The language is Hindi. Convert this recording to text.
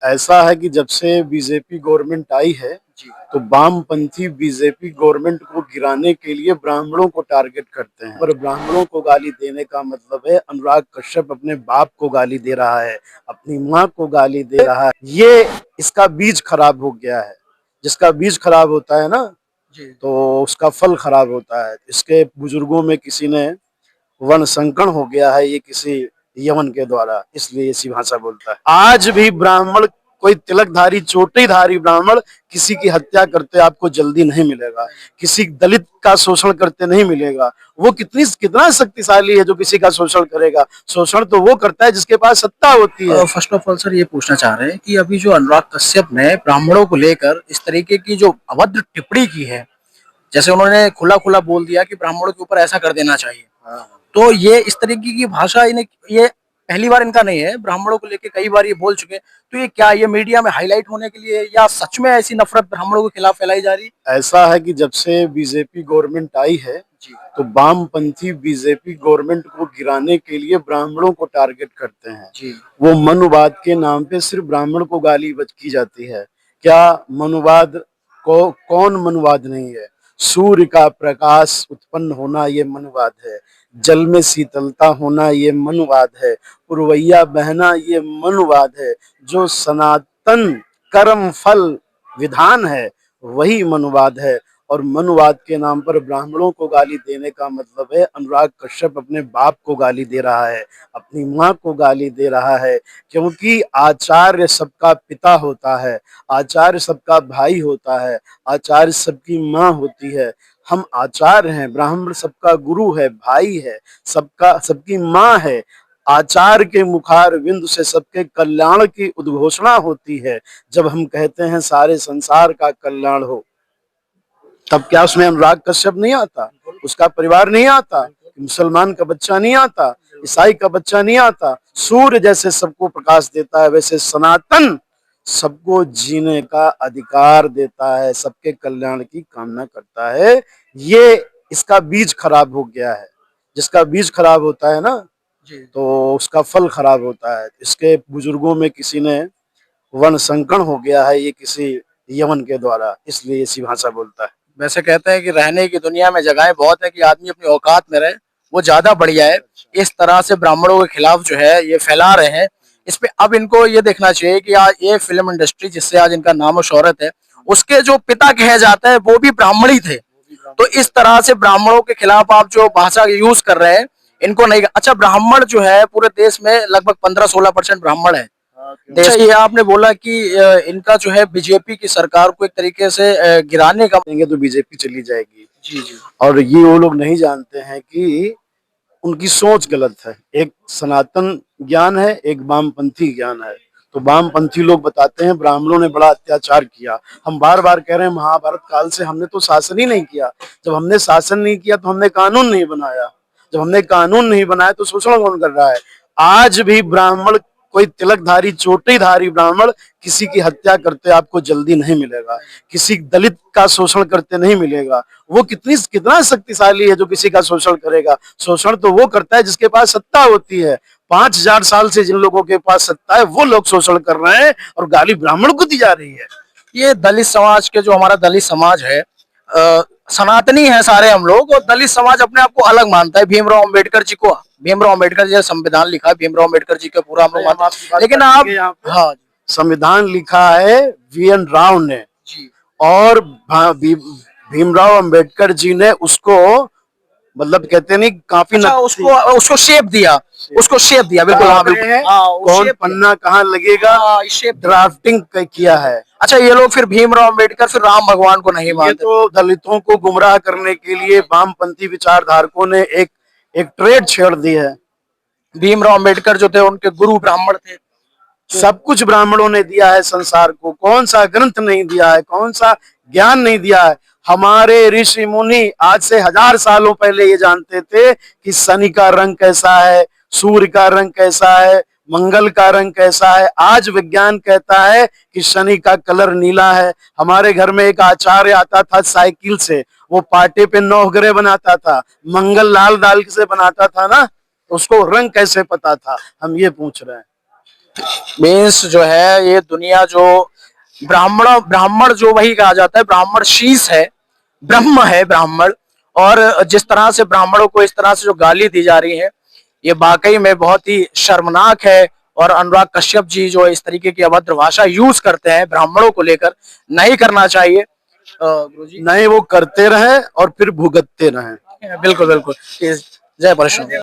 ऐसा है कि जब से बीजेपी गवर्नमेंट आई है जी। तो वामपंथी बीजेपी गवर्नमेंट को गिराने के लिए ब्राह्मणों को टारगेट करते हैं। पर ब्राह्मणों को गाली देने का मतलब है अनुराग कश्यप अपने बाप को गाली दे रहा है, अपनी माँ को गाली दे रहा है। ये इसका बीज खराब हो गया है। जिसका बीज खराब होता है ना जी। तो उसका फल खराब होता है। इसके बुजुर्गों में किसी ने वन संकरण हो गया है, ये किसी यमन के द्वारा, इसलिए ऐसी भाषा बोलता है। आज भी ब्राह्मण, कोई तिलकधारी चोटीधारी ब्राह्मण किसी की हत्या करते आपको जल्दी नहीं मिलेगा, किसी दलित का शोषण करते नहीं मिलेगा। वो कितना शक्तिशाली है जो किसी का शोषण करेगा। शोषण तो वो करता है जिसके पास सत्ता होती है। फर्स्ट ऑफ ऑल सर ये पूछना चाह रहे हैं कि अभी जो अनुराग कश्यप ने ब्राह्मणों को लेकर इस तरीके की जो अभद्र टिप्पणी की है, जैसे उन्होंने खुला खुला बोल दिया कि ब्राह्मणों के ऊपर ऐसा कर देना चाहिए, तो ये इस तरीके की भाषा इन्हें, ये पहली बार इनका नहीं है, ब्राह्मणों को लेकर कई बार ये बोल चुके हैं। तो ये क्या ये मीडिया में हाईलाइट होने के लिए या सच में ऐसी नफरत ब्राह्मणों के खिलाफ फैलाई जा रही है? ऐसा है कि जब से बीजेपी गवर्नमेंट आई है जी। तो वामपंथी बीजेपी गवर्नमेंट को गिराने के लिए ब्राह्मणों को टारगेट करते हैं। जी। वो मनुवाद के नाम पे सिर्फ ब्राह्मण को गाली की जाती है। क्या मनुवाद को, कौन मनुवाद नहीं है? सूर्य का प्रकाश उत्पन्न होना ये मनुवाद है, जल में शीतलता होना ये मनुवाद है, पुरवैया बहना ये मनुवाद है। जो सनातन कर्म फल विधान है वही मनुवाद है। और मनुवाद के नाम पर ब्राह्मणों को गाली देने का मतलब है अनुराग कश्यप अपने बाप को गाली दे रहा है, अपनी माँ को गाली दे रहा है। क्योंकि आचार्य सबका पिता होता है, आचार्य सबका भाई होता है, आचार्य सबकी माँ होती है। हम आचार्य हैं, ब्राह्मण सबका गुरु है, भाई है, सबकी माँ है। आचार्य के मुखार विंद से सबके कल्याण की उद्घोषणा होती है। जब हम कहते हैं सारे संसार का कल्याण हो, तब क्या उसमें अनुराग कश्यप नहीं आता? उसका परिवार नहीं आता? मुसलमान का बच्चा नहीं आता? ईसाई का बच्चा नहीं आता? सूर्य जैसे सबको प्रकाश देता है वैसे सनातन सबको जीने का अधिकार देता है, सबके कल्याण की कामना करता है। ये इसका बीज खराब हो गया है। जिसका बीज खराब होता है ना जी। तो उसका फल खराब होता है। इसके बुजुर्गों में किसी ने वन संकरण हो गया है, ये किसी यमन के द्वारा, इसलिए ऐसी भाषा बोलता है। वैसे कहते हैं कि रहने की दुनिया में जगहें बहुत है कि आदमी अपनी औकात में रहे, वो ज्यादा बढ़िया है। इस तरह से ब्राह्मणों के खिलाफ जो है ये फैला रहे हैं, इस पे अब इनको ये देखना चाहिए कि आज ये फिल्म इंडस्ट्री जिससे आज इनका नाम और शोहरत है, उसके जो पिता कहे जाते हैं वो भी ब्राह्मण ही थे। तो इस तरह से ब्राह्मणों के खिलाफ आप जो भाषा यूज कर रहे हैं, इनको नहीं। अच्छा, ब्राह्मण जो है पूरे देश में लगभग 15-16% ब्राह्मण है। अच्छा, ये आपने बोला कि इनका जो है बीजेपी की सरकार को एक तरीके से गिराने का देंगे तो बीजेपी चली जाएगी। जी जी। और ये वो लोग नहीं जानते हैं कि उनकी सोच गलत है। एक सनातन ज्ञान है, एक वामपंथी ज्ञान है। तो वामपंथी लोग बताते हैं ब्राह्मणों ने बड़ा अत्याचार किया। हम बार बार कह रहे हैं महाभारत काल से हमने तो शासन ही नहीं किया। जब हमने शासन नहीं किया तो हमने कानून नहीं बनाया। जब हमने कानून नहीं बनाया तो शोषण कौन कर रहा है? आज भी ब्राह्मण, कोई तिलकधारी चोटीधारी ब्राह्मण किसी की हत्या करते आपको जल्दी नहीं मिलेगा, किसी दलित का शोषण करते नहीं मिलेगा। वो कितना शक्तिशाली है जो किसी का शोषण करेगा। शोषण तो वो करता है जिसके पास सत्ता होती है। 5000 साल से जिन लोगों के पास सत्ता है वो लोग शोषण कर रहे हैं और गाली ब्राह्मण को दी जा रही है। ये दलित समाज के, जो हमारा दलित समाज है, सनातनी है सारे हम लोग, और दलित समाज अपने आप को अलग मानता है। भीमराव अंबेडकर जी को, भीमराव अंबेडकर जी ने संविधान लिखा है, भीमराव अंबेडकर जी का पूरा हम लोग मानते हैं। लेकिन आप, हाँ, संविधान लिखा है वीएन राव ने जी, और भीमराव अंबेडकर जी ने उसको, मतलब कहते नहीं काफी अच्छा, उसको उसको शेप दिया, उसको शेप दिया, बिल्कुल, हाँ बिल्कुल, कौन पन्ना कहाँ लगेगा, ड्राफ्टिंग किया है। अच्छा, ये लोग फिर भीमराव अंबेडकर, फिर राम भगवान को नहीं मानते। तो दलितों को गुमराह करने के लिए वामपंथी विचारधारकों ने एक ट्रेड छेड़ दी है। भीमराव अंबेडकर जो थे उनके गुरु ब्राह्मण थे। सब कुछ ब्राह्मणों ने दिया है संसार को। कौन सा ग्रंथ नहीं दिया है? कौन सा ज्ञान नहीं दिया है? हमारे ऋषि मुनि आज से 1000 सालों पहले ये जानते थे कि शनि का रंग कैसा है, सूर्य का रंग कैसा है, मंगल का रंग कैसा है। आज विज्ञान कहता है कि शनि का कलर नीला है। हमारे घर में एक आचार्य आता था साइकिल से, वो पाटे पे 9 ग्रह बनाता था, मंगल लाल दाल से बनाता था ना, उसको रंग कैसे पता था? हम ये पूछ रहे हैं। मीन्स जो है ये दुनिया जो ब्राह्मण ब्राह्मण जो वही कहा जाता है, ब्राह्मण शीश है, ब्रह्म है ब्राह्मण। और जिस तरह से ब्राह्मणों को इस तरह से जो गाली दी जा रही है, ये वाकई में बहुत ही शर्मनाक है। और अनुराग कश्यप जी जो इस तरीके की अभद्र भाषा यूज करते हैं ब्राह्मणों को लेकर, नहीं करना चाहिए गुरुजी। नहीं वो करते रहे और फिर भुगतते रहे। बिल्कुल बिल्कुल। जय परशुराम।